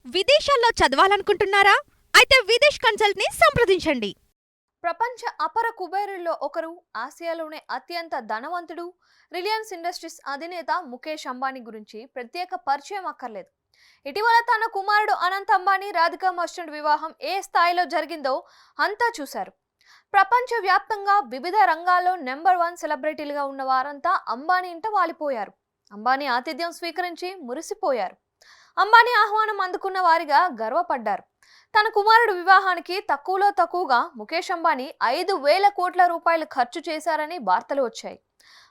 విదేశాల్లో చదవాలనుకుంటున్నారా? అయితే విదేశ్ కన్సల్ట్‌ని సంప్రదించండి. ప్రపంచ అపర కుబేరుల్లో ఒకరు, ఆసియాలోనే అత్యంత ధనవంతుడు, రిలయన్స్ ఇండస్ట్రీస్ అధినేత ముఖేష్ అంబానీ గురించి ప్రత్యేక పరిచయం అక్కర్లేదు. ఇటీవల తన కుమారుడు అనంత్ అంబానీ రాధికా మర్చెంట్ వివాహం ఏ స్థాయిలో జరిగిందో అంతా చూశారు. ప్రపంచ వ్యాప్తంగా వివిధ రంగాల్లో నెంబర్ 1 సెలబ్రిటీలుగా ఉన్న వారంతా అంబానీ ఇంట వాలిపోయారు. అంబానీ ఆతిథ్యం స్వీకరించి మురిసిపోయారు. అంబానీ ఆహ్వానం అందుకున్న వారిగా గర్వపడ్డారు. తన కుమారుడు వివాహానికి తక్కువలో తక్కువగా ముఖేష్ అంబానీ 5,000 కోట్ల రూపాయలు ఖర్చు చేశారని వార్తలు వచ్చాయి.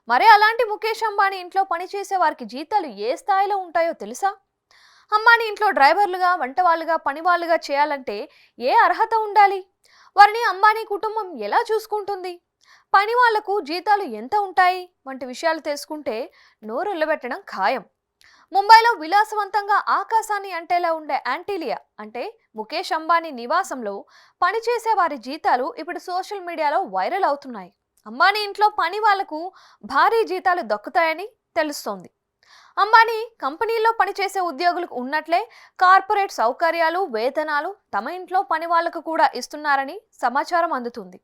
మరి అలాంటి ముఖేష్ అంబానీ ఇంట్లో పనిచేసే వారికి జీతాలు ఏ స్థాయిలో ఉంటాయో తెలుసా? అంబానీ ఇంట్లో డ్రైవర్లుగా, వంటవాళ్ళుగా, పనివాళ్ళుగా చేయాలంటే ఏ అర్హత ఉండాలి? వారిని అంబానీ కుటుంబం ఎలా చూసుకుంటుంది? పని వాళ్లకు జీతాలు ఎంత ఉంటాయి వంటి విషయాలు తెలుసుకుంటే నోరుల్లబెట్టడం ఖాయం. ముంబైలో విలాసవంతంగా ఆకాశాన్ని అంటేలా ఉండే యాంటీలియా అంటే ముఖేష్ అంబానీ నివాసంలో పనిచేసే వారి జీతాలు ఇప్పుడు సోషల్ మీడియాలో వైరల్ అవుతున్నాయి. అంబానీ ఇంట్లో పని వాళ్లకు భారీ జీతాలు దక్కుతాయని తెలుస్తోంది. అంబానీ కంపెనీల్లో పనిచేసే ఉద్యోగులకు ఉన్నట్లే కార్పొరేట్ సౌకర్యాలు, వేతనాలు తమ ఇంట్లో పని వాళ్లకు కూడా ఇస్తున్నారని సమాచారం అందుతుంది.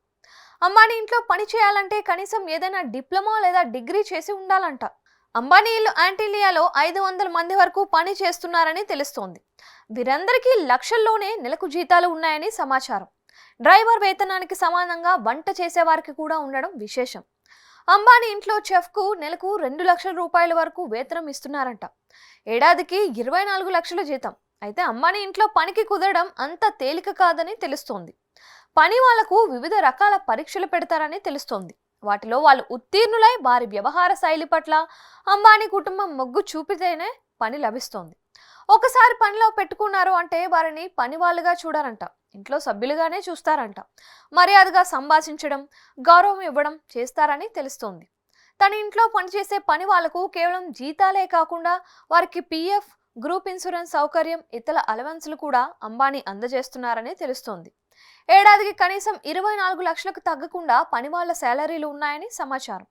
అంబానీ ఇంట్లో పని చేయాలంటే కనీసం ఏదైనా డిప్లొమా లేదా డిగ్రీ చేసి ఉండాలంట. అంబానీ ఇల్లు యాంటీలియాలో 500 మంది వరకు పని చేస్తున్నారని తెలుస్తోంది. వీరందరికీ లక్షల్లోనే నెలకు జీతాలు ఉన్నాయని సమాచారం. డ్రైవర్ వేతనానికి సమానంగా వంట చేసేవారికి కూడా ఉండడం విశేషం. అంబానీ ఇంట్లో చెఫ్కు నెలకు 2 లక్షల రూపాయల వరకు వేతనం ఇస్తున్నారంట. ఏడాదికి 24 లక్షల జీతం. అయితే అంబానీ ఇంట్లో పనికి కుదరడం అంత తేలిక కాదని తెలుస్తోంది. పని వాళ్లకు వివిధ రకాల పరీక్షలు పెడతారని తెలుస్తోంది. వాటిలో వాళ్ళు ఉత్తీర్ణులై వారి వ్యవహార శైలి పట్ల అంబానీ కుటుంబం మొగ్గు చూపితేనే పని లభిస్తోంది. ఒకసారి పనిలో పెట్టుకున్నారు అంటే వారిని పని వాళ్ళుగా చూడారంట, ఇంట్లో సభ్యులుగానే చూస్తారంట. మర్యాదగా సంభాషించడం, గౌరవం ఇవ్వడం చేస్తారని తెలుస్తోంది. తన ఇంట్లో పనిచేసే పని వాళ్లకు కేవలం జీతాలే కాకుండా వారికి పిఎఫ్, గ్రూప్ ఇన్సూరెన్స్ సౌకర్యం, ఇతర అలవెన్స్లు కూడా అంబానీ అందజేస్తున్నారని తెలుస్తోంది. ఏడాదికి కనీసం 24 లక్షలకు తగ్గకుండా పని వాళ్ళ శాలరీలు ఉన్నాయని సమాచారం.